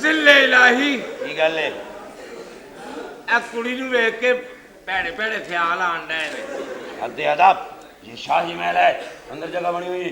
ਜ਼ਿੱਲੇ ਇਲਾਹੀ ਕੀ ਗੱਲ ਏ? ਇਹ ਕੁੜੀ ਨੂੰ ਵੇਖ ਕੇ ਭੈੜੇ ਭੈੜੇ ਖਿਆਲ ਆਣ ਡਏ ਨੇ। हद अदब, ये शाही महल है, अंदर जगह बनी हुई।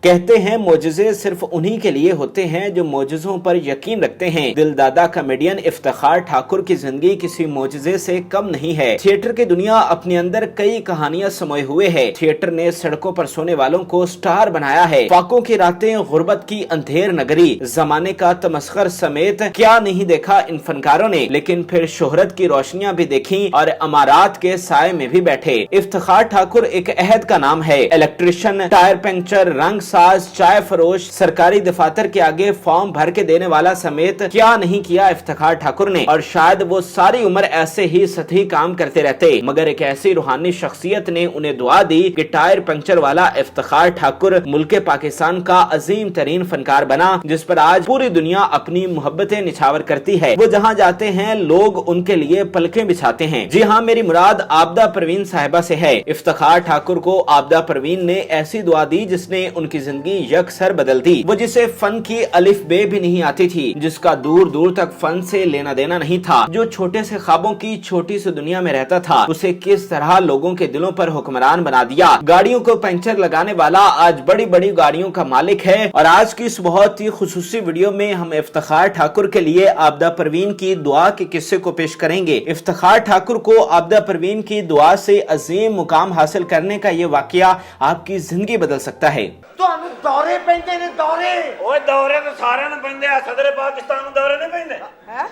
कहते हैं मोजज़े सिर्फ उन्हीं के लिए होते हैं जो मोजज़ों पर यकीन रखते हैं। दिलदादा कॉमेडियन इफ्तिखार ठाकुर की जिंदगी किसी मोजज़े से कम नहीं है। थिएटर की दुनिया अपने अंदर कई कहानियां समाये हुए है। थिएटर ने सड़कों पर सोने वालों को स्टार बनाया है। फाकों की रातें, गुर्बत की अंधेर नगरी, जमाने का तमस्खर समेत क्या नहीं देखा इन फनकारों ने। लेकिन फिर शोहरत की रोशनियां भी देखी और अमारात के साय में भी बैठे। इफ्तिखार ठाकुर एक अहद का नाम है। इलेक्ट्रिशियन, टायर पंक्चर, रंग साज, चाय फरोश, सरकारी दफातर के आगे फॉर्म भर के देने वाला समेत क्या नहीं किया इफ्तिखार ठाकुर ने। और शायद वो सारी उम्र ऐसे ही सतही काम करते रहते, मगर एक ऐसी रूहानी शख्सियत ने उन्हें दुआ दी कि टायर पंक्चर वाला इफ्तिखार ठाकुर मुल्क पाकिस्तान का अजीम तरीन फनकार बना, जिस पर आज पूरी दुनिया अपनी मोहब्बतें निछावर करती है। वो जहाँ जाते हैं लोग उनके लिए पलकें बिछाते हैं। जी हाँ, मेरी मुराद आबदा परवीन साहिबा से है। इफ्तिखार ठाकुर को आबदा परवीन ने ऐसी दुआ दी जिसने उनकी जिंदगी यकसर बदल दी। वो जिसे फन की अलिफ बे भी नहीं आती थी, जिसका दूर दूर तक फन से लेना देना नहीं था, जो छोटे से ख्वाबों की छोटी सी दुनिया में रहता था, उसे किस तरह लोगों के दिलों पर हुक्मरान बना दिया। गाड़ियों को पंचर लगाने वाला आज बड़ी बड़ी गाड़ियों का मालिक है। और आज की इस बहुत ही खुसूसी वीडियो में हम इफ्तिखार ठाकुर के लिए आबदा परवीन की दुआ के किस्से को पेश करेंगे। इफ्तिखार ठाकुर को आबदा परवीन की दुआ से अजीम मुकाम हासिल करने का ये वाकया आपकी जिंदगी बदल सकता है। ਤੁਹਾਨੂੰ ਦੌਰੇ ਪੈਂਦੇ ਨੇ ਦੌਰੇ ਓਏ ਦੌਰੇ ਤਾਂ ਸਾਰਿਆਂ ਨੂੰ ਪੈਂਦੇ ਆ, ਸਦਰੇ ਪਾਕਿਸਤਾਨ ਨੂੰ ਦੌਰੇ ਨਹੀਂ ਪੈਂਦੇ ਹੈ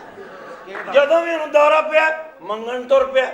ਜਦੋਂ ਵੀ ਉਹਨੂੰ ਦੌਰਾ ਪਿਆ ਮੰਗਣ ਤੁਰ ਪਿਆ।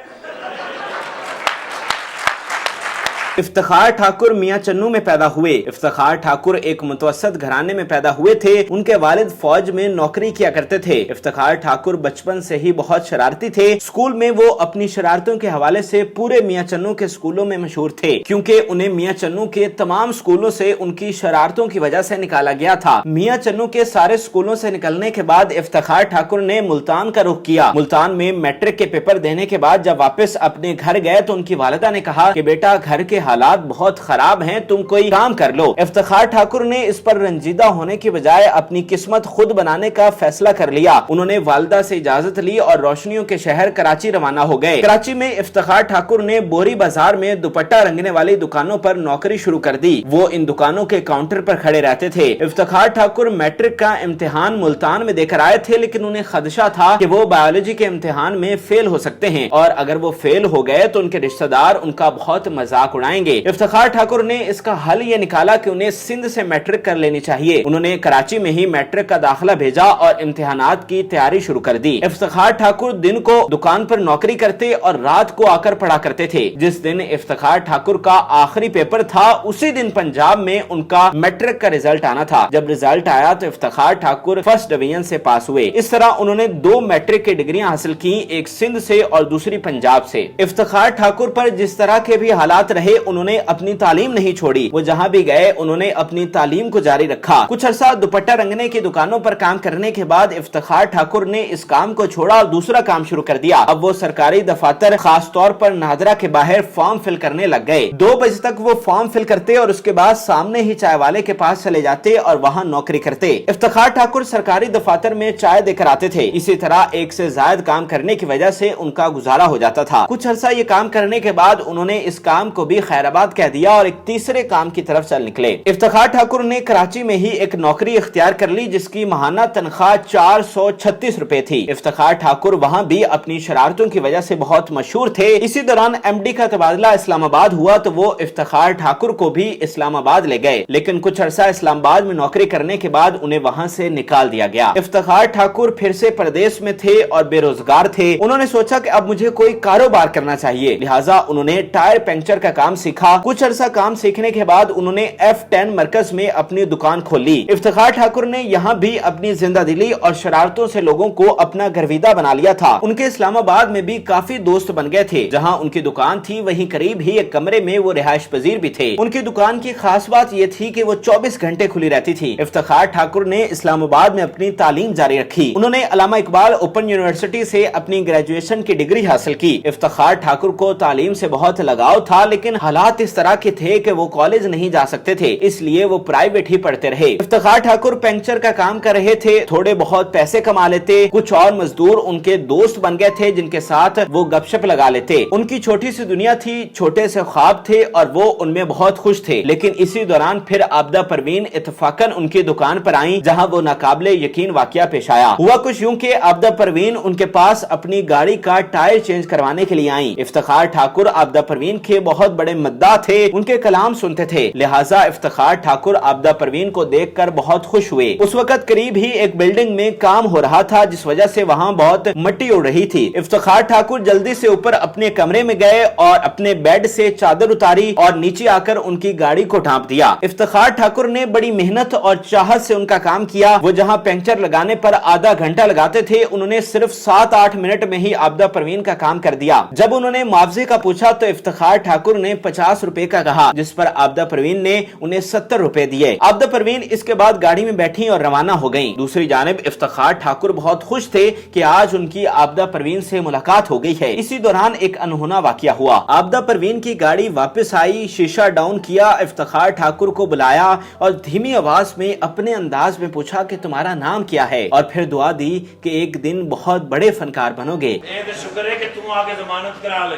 इफ्तिखार ठाकुर मियां चन्नू में पैदा हुए। इफ्तिखार ठाकुर एक मुतवस्सत घराने में पैदा हुए थे। उनके वालिद फौज में नौकरी किया करते थे। इफ्तिखार ठाकुर बचपन से ही बहुत शरारती थे। स्कूल में वो अपनी शरारतों के हवाले से पूरे मियां चन्नू के स्कूलों में मशहूर थे, क्योंकि उन्हें मियां चन्नू के तमाम स्कूलों से उनकी शरारतों की वजह से निकाला गया था। मियां चन्नू के सारे स्कूलों से निकलने के बाद इफ्तिखार ठाकुर ने मुल्तान का रुख किया। मुल्तान में मैट्रिक के पेपर देने के बाद जब वापस अपने घर गए तो उनकी वालिदा ने कहा कि बेटा घर के हालात बहुत खराब हैं, तुम कोई काम कर लो। इफ्तिखार ठाकुर ने इस पर रंजीदा होने की बजाय अपनी किस्मत खुद बनाने का फैसला कर लिया। उन्होंने वालिदा से इजाजत ली और रोशनियों के शहर कराची रवाना हो गए। कराची में इफ्तिखार ठाकुर ने बोरी बाजार में दुपट्टा रंगने वाली दुकानों पर नौकरी शुरू कर दी। वो इन दुकानों के काउंटर पर खड़े रहते थे। इफ्तिखार ठाकुर मैट्रिक का इम्तिहान मुल्तान में देकर आए थे, लेकिन उन्हें खदशा था कि वो बायोलॉजी के इम्तिहान में फेल हो सकते हैं और अगर वो फेल हो गए तो उनके रिश्तेदार उनका बहुत मजाक उड़ाएंगे। इफ्तिखार ठाकुर ने इसका हल ये निकाला कि उन्हें सिंध से मैट्रिक कर लेनी चाहिए। उन्होंने कराची में ही मैट्रिक का दाखिला भेजा और इम्तिहानात की तैयारी शुरू कर दी। इफ्तिखार ठाकुर दिन को दुकान पर नौकरी करते और रात को आकर पढ़ा करते थे। जिस दिन इफ्तिखार ठाकुर का आखिरी पेपर था, उसी दिन पंजाब में उनका मैट्रिक का रिजल्ट आना था। जब रिजल्ट आया तो इफ्तिखार ठाकुर फर्स्ट डिवीजन से पास हुए। इस तरह उन्होंने 2 मैट्रिक की डिग्रियां हासिल की, एक सिंध से और दूसरी पंजाब से। इफ्तिखार ठाकुर पर जिस तरह के भी हालात रहे, उन्होंने अपनी तालीम नहीं छोड़ी। वो जहाँ भी गए उन्होंने अपनी तालीम को जारी रखा। कुछ अरसा दुपट्टा रंगने की दुकानों पर काम करने के बाद इफ्तिखार ठाकुर ने इस काम को छोड़ा और दूसरा काम शुरू कर दिया। अब वो सरकारी दफातर, खास तौर पर नादरा के बाहर फॉर्म फिल करने लग गए। 2 बजे तक वो फॉर्म फिल करते और उसके बाद सामने ही चाय वाले के पास चले जाते और वहाँ नौकरी करते। इफ्तिखार ठाकुर सरकारी दफातर में चाय देकर आते थे। इसी तरह एक से ज्यादा काम करने की वजह से उनका गुजारा हो जाता था। कुछ अरसा ये काम करने के बाद उन्होंने इस काम को भी खैराबाद कह दिया और एक तीसरे काम की तरफ चल निकले। इफ्तिखार ठाकुर ने कराची में ही एक नौकरी इख्तियार कर ली, जिसकी माहाना तनख्वाह 436 रुपए थी। इफ्तिखार ठाकुर वहाँ भी अपनी शरारतों की वजह से बहुत मशहूर थे। इसी दौरान MD का तबादला इस्लामाबाद हुआ तो वो इफ्तिखार ठाकुर को भी इस्लामाबाद ले गए, लेकिन कुछ अरसा इस्लामाबाद में नौकरी करने के बाद उन्हें वहाँ से निकाल दिया गया। इफ्तिखार ठाकुर फिर से प्रदेश में थे और बेरोजगार थे। उन्होंने सोचा कि अब मुझे कोई कारोबार करना चाहिए, लिहाजा उन्होंने टायर पंक्चर का काम सीखा। कुछ अरसा काम सीखने के बाद उन्होंने F10 मरकज में अपनी दुकान खोली। इफ्तिखार ठाकुर ने यहाँ भी अपनी जिंदा दिली और शरारतों से लोगों को अपना गर्विदा बना लिया था। उनके इस्लामाबाद में भी काफी दोस्त बन गए थे। जहाँ उनकी दुकान थी वहीं करीब ही एक कमरे में वो रिहाइश पजीर भी थे। उनकी दुकान की खास बात ये थी कि वो 24 घंटे खुली रहती थी। इफ्तिखार ठाकुर ने इस्लामाबाद में अपनी तालीम जारी रखी। उन्होंने अल्लामा इकबाल ओपन यूनिवर्सिटी से अपनी ग्रेजुएशन की डिग्री हासिल की। इफ्तिखार ठाकुर को तालीम से बहुत लगाव था, लेकिन हालात इस तरह के थे कि वो कॉलेज नहीं जा सकते थे, इसलिए वो प्राइवेट ही पढ़ते रहे। इफ्तिखार ठाकुर पंचर का काम कर रहे थे, थोड़े बहुत पैसे कमा लेते। कुछ और मजदूर उनके दोस्त बन गए थे जिनके साथ वो गपशप लगा लेते। उनकी छोटी सी दुनिया थी, छोटे से ख्वाब थे और वो उनमें बहुत खुश थे। लेकिन इसी दौरान फिर आबदा परवीन इत्तफाकन उनकी दुकान पर आई, जहां वो नाकाबिले यकीन वाकया पेश आया। हुआ कुछ यूं कि आबदा परवीन उनके पास अपनी गाड़ी का टायर चेंज करवाने के लिए आई। इफ्तिखार ठाकुर आबदा परवीन के बहुत बड़े मद्दाह थे, उनके कलाम सुनते थे, लिहाजा इफ्तिखार ठाकुर आबदा परवीन को देखकर बहुत खुश हुए। उस वक्त करीब ही एक बिल्डिंग में काम हो रहा था, जिस वजह से वहां बहुत मट्टी उड़ रही थी। इफ्तिखार ठाकुर जल्दी से ऊपर अपने कमरे में गए और अपने बेड से चादर उतारी और नीचे आकर उनकी गाड़ी को ढांप दिया। इफ्तिखार ठाकुर ने बड़ी मेहनत और चाहत से उनका काम किया। वो जहां पंचर लगाने पर आधा घंटा लगाते थे, उन्होंने सिर्फ 7-8 मिनट में ही आबदा परवीन का काम कर दिया। जब उन्होंने मुआवजे का पूछा तो इफ्तिखार ठाकुर ने 50 रुपए का कहा, जिस पर आबदा परवीन ने उन्हें 70 रुपए दिए। आबदा परवीन इसके बाद गाड़ी में बैठी और रवाना हो गयी। दूसरी जानिब इफ्तिखार ठाकुर बहुत खुश थे कि आज उनकी आबदा परवीन से मुलाकात हो गई है। इसी दौरान एक अनहोना वाकया हुआ। आबदा परवीन की गाड़ी वापस आई, शीशा डाउन किया, इफ्तिखार ठाकुर को बुलाया और धीमी आवाज में अपने अंदाज में पूछा कि तुम्हारा नाम क्या है, और फिर दुआ दी कि एक दिन बहुत बड़े फनकार बनोगे। शुक्र है कि तू आगे जमानत करा ले,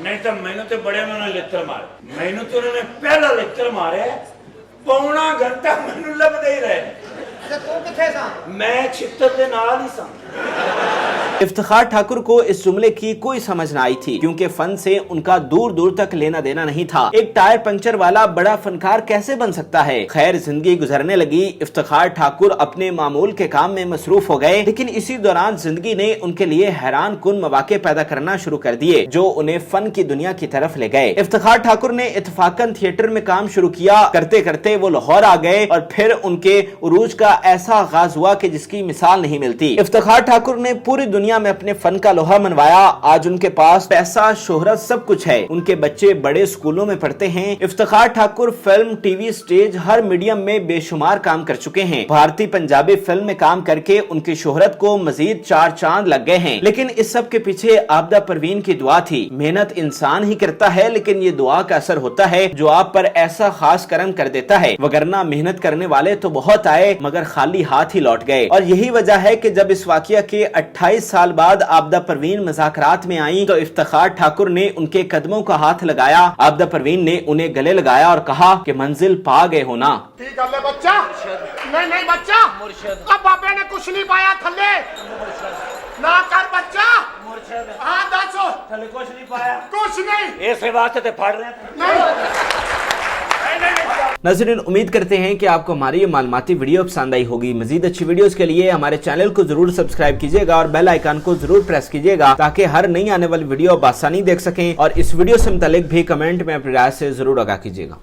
नहीं तो मैंने तो बड़े मैंने लेकर मारे, मैंने तो उन्होंने पहला लेकर मारे, पौना घंटा मैंने लभदे ही रहे। मैं छितर दे नाल ही सा। इफ्तिखार ठाकुर को इस जुमले की कोई समझ न आई थी, क्योंकि फन से उनका दूर दूर तक लेना देना नहीं था। एक टायर पंचर वाला बड़ा फनकार कैसे बन सकता है। खैर, जिंदगी गुजरने लगी। इफ्तिखार ठाकुर अपने मामूल के काम में मसरूफ हो गए, लेकिन इसी दौरान जिंदगी ने उनके लिए हैरान कुन मौके पैदा करना शुरू कर दिए, जो उन्हें फन की दुनिया की तरफ ले गए। इफ्तिखार ठाकुर ने इत्तफाकन थिएटर में काम शुरू किया। करते करते वो लाहौर आ गए और फिर उनके उरूज का ऐसा आगाज हुआ कि जिसकी मिसाल नहीं मिलती। इफ्तिखार ठाकुर ने पूरी दुनिया में अपने फन का लोहा मनवाया। आज उनके पास पैसा, शोहरत, सब कुछ है। उनके बच्चे बड़े स्कूलों में पढ़ते हैं। Iftikhar Thakur film, TV, stage, हर मीडियम में बेशुमार काम कर चुके हैं। भारतीय पंजाबी फिल्म में काम करके उनकी शोहरत को मजीद 4 चांद लग गए हैं। लेकिन इस सब के पीछे आबदा परवीन की दुआ थी। मेहनत इंसान ही करता है, लेकिन ये दुआ का असर होता है जो आप पर ऐसा खास करम कर देता है। वगरना मेहनत करने वाले तो बहुत आए, मगर खाली हाथ ही लौट गए। और यही वजह है कि जब इस वाकया के 28 साल बाद आबदा परवीन मज़ाकरात में आई तो इफ्तिखार ठाकुर ने उनके कदमों का हाथ लगाया। आबदा परवीन ने उन्हें गले लगाया और कहा कि मंजिल पा गए हो ना। ठीक है बच्चा, नहीं नहीं बच्चा, अब बाबे ने कुछ नहीं पाया थल्ले ना कर बच्चा। हाँ दसो, थले कुछ नहीं पाया, कुछ नहीं, ऐसे वास्ते ते फाड़ रहे नहीं। नाज़रीन, उम्मीद करते हैं कि आपको हमारी ये मालूमाती वीडियो पसंद आई होगी। मजीद अच्छी वीडियोस के लिए हमारे चैनल को जरूर सब्सक्राइब कीजिएगा और बेल आइकन को जरूर प्रेस कीजिएगा, ताकि हर नई आने वाली वीडियो आप आसानी देख सकें। और इस वीडियो से मुतालिक भी कमेंट में अपनी राय से जरूर आगाह कीजिएगा।